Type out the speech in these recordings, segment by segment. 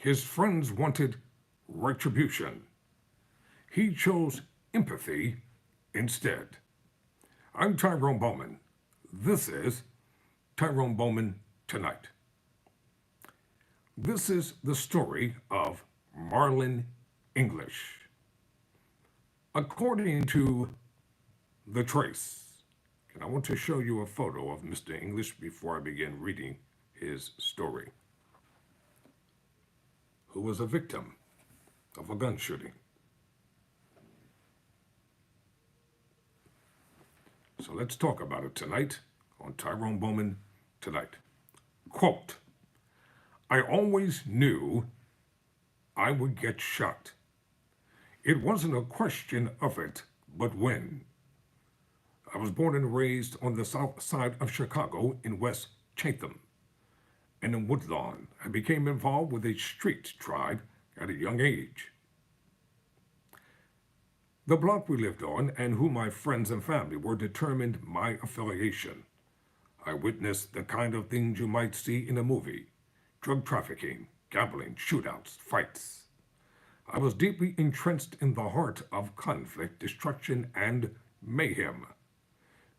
His friends wanted retribution. He chose empathy instead. I'm Tyrone Bowman. This is Tyrone Bowman Tonight. This is the story of Marlon English. According to The Trace, and I want to show you a photo of Mr. English before I begin reading his story, who was a victim of a gun shooting. So let's talk about it tonight on Tyrone Bowman Tonight. Quote, I always knew I would get shot. It wasn't a question of it, but when. I was born and raised on the south side of Chicago in West Chatham and in Woodlawn. I became involved with a street tribe at a young age. The block we lived on and who my friends and family were determined my affiliation. I witnessed the kind of things you might see in a movie: drug trafficking, gambling, shootouts, fights. I was deeply entrenched in the heart of conflict, destruction, and mayhem.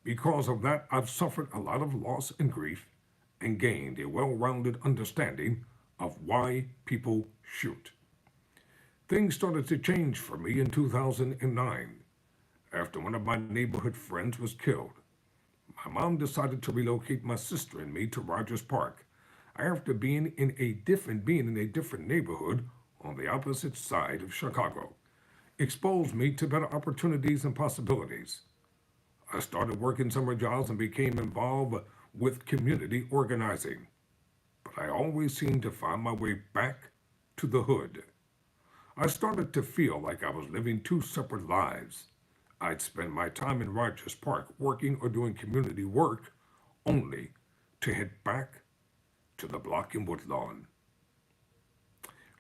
Because of that, I've suffered a lot of loss and grief and gained a well-rounded understanding of why people shoot. Things started to change for me in 2009 after one of my neighborhood friends was killed. My mom decided to relocate my sister and me to Rogers Park after being in a different neighborhood on the opposite side of Chicago. Exposed me to better opportunities and possibilities. I started working summer jobs and became involved with community organizing. But I always seemed to find my way back to the hood. I started to feel like I was living two separate lives. I'd spend my time in Rogers Park working or doing community work only to head back to the block in Woodlawn.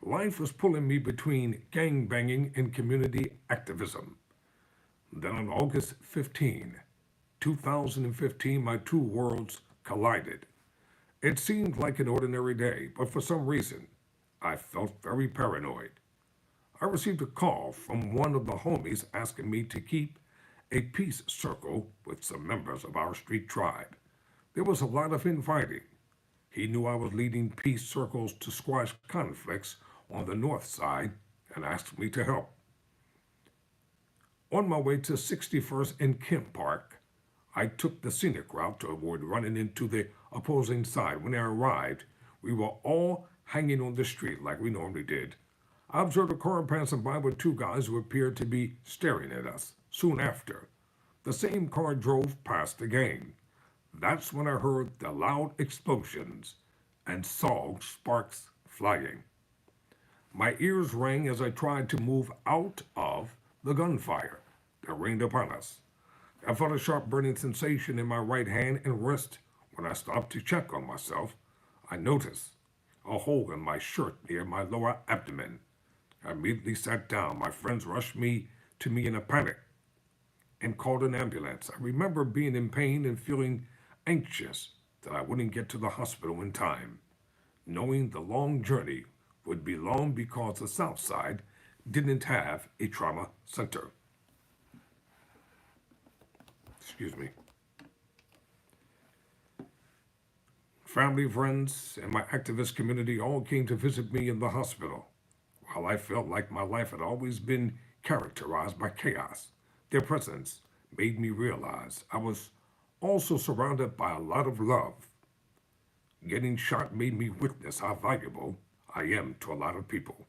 Life was pulling me between gang banging and community activism. Then on August 15, 2015, my two worlds collided. It seemed like an ordinary day, but for some reason, I felt very paranoid. I received a call from one of the homies asking me to keep a peace circle with some members of our street tribe. There was a lot of infighting. He knew I was leading peace circles to squash conflicts on the north side and asked me to help. On my way to 61st and Kemp Park, I took the scenic route to avoid running into the opposing side. When I arrived, we were all hanging on the street like we normally did. I observed a car passing by with two guys who appeared to be staring at us. Soon after, the same car drove past the gang. That's when I heard the loud explosions and saw sparks flying. My ears rang as I tried to move out of the gunfire that rained upon us. I felt a sharp burning sensation in my right hand and wrist. When I stopped to check on myself, I noticed a hole in my shirt near my lower abdomen. I immediately sat down. My friends rushed to me in a panic and called an ambulance. I remember being in pain and feeling anxious that I wouldn't get to the hospital in time, knowing the long journey would be long because the South Side didn't have a trauma center. Excuse me. Family, friends, and my activist community all came to visit me in the hospital. While I felt like my life had always been characterized by chaos, their presence made me realize I was also surrounded by a lot of love. Getting shot made me witness how valuable I am to a lot of people.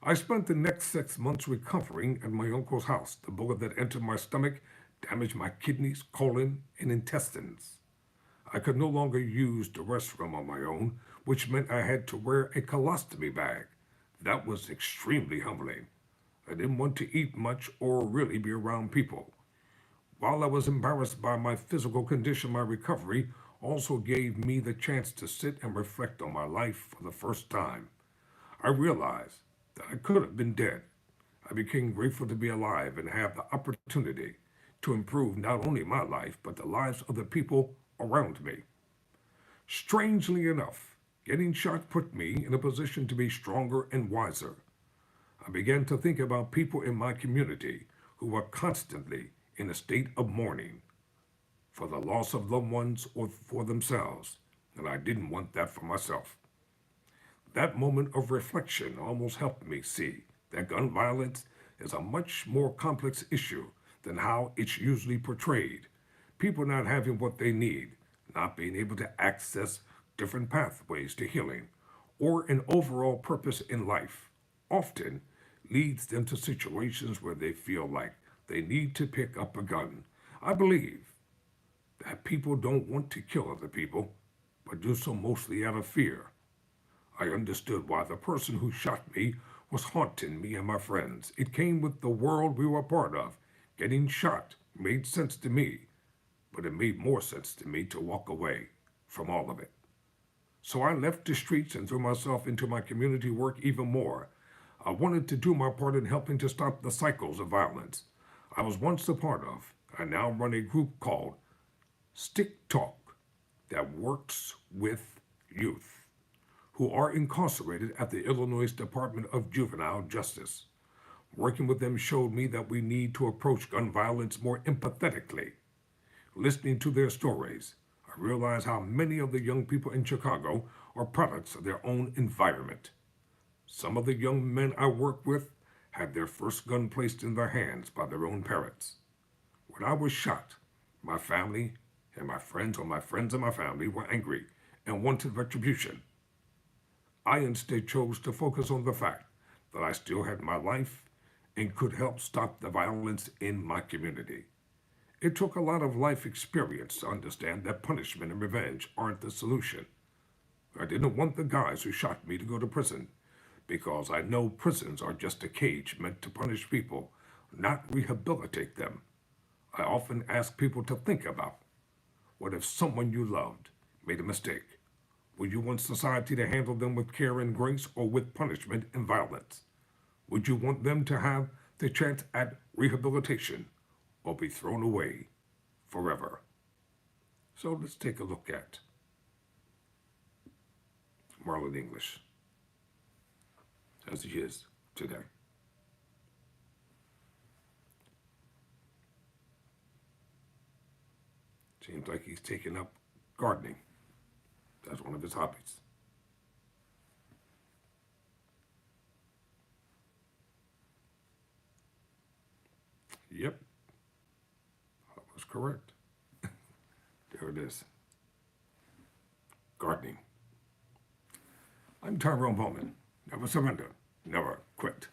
I spent the next 6 months recovering at my uncle's house. The bullet that entered my stomach damaged my kidneys, colon, and intestines. I could no longer use the restroom on my own, which meant I had to wear a colostomy bag. That was extremely humbling. I didn't want to eat much or really be around people. While I was embarrassed by my physical condition, my recovery also gave me the chance to sit and reflect on my life for the first time. I realized that I could have been dead. I became grateful to be alive and have the opportunity to improve not only my life, but the lives of the people around me. Strangely enough, Getting shot put me in a position to be stronger and wiser. I began to think about people in my community who were constantly in a state of mourning for the loss of loved ones or for themselves, and I didn't want that for myself. That moment of reflection almost helped me see that gun violence is a much more complex issue than how it's usually portrayed. People not having what they need, not being able to access different pathways to healing, or an overall purpose in life, often leads them to situations where they feel like they need to pick up a gun. I believe that people don't want to kill other people, but do so mostly out of fear. I understood why the person who shot me was haunting me and my friends. It came with the world we were part of. Getting shot made sense to me, but it made more sense to me to walk away from all of it. So I left the streets and threw myself into my community work even more. I wanted to do my part in helping to stop the cycles of violence I was once a part of. I now run a group called Stick Talk that works with youth who are incarcerated at the Illinois Department of Juvenile Justice. Working with them showed me that we need to approach gun violence more empathetically. Listening to their stories, I realized how many of the young people in Chicago are products of their own environment. Some of the young men I work with had their first gun placed in their hands by their own parents. When I was shot, my family and my friends, or my friends and my family, were angry and wanted retribution. I instead chose to focus on the fact that I still had my life and could help stop the violence in my community. It took a lot of life experience to understand that punishment and revenge aren't the solution. I didn't want the guys who shot me to go to prison because I know prisons are just a cage meant to punish people, not rehabilitate them. I often ask people to think about, what if someone you loved made a mistake? Would you want society to handle them with care and grace, or with punishment and violence? Would you want them to have the chance at rehabilitation, or be thrown away forever? So let's take a look at Marlon English as he is today. Seems like he's taken up gardening. That's one of his hobbies. Yep, I was correct. There it is. Gardening. I'm Tyrone Bowman. Never surrender, never quit.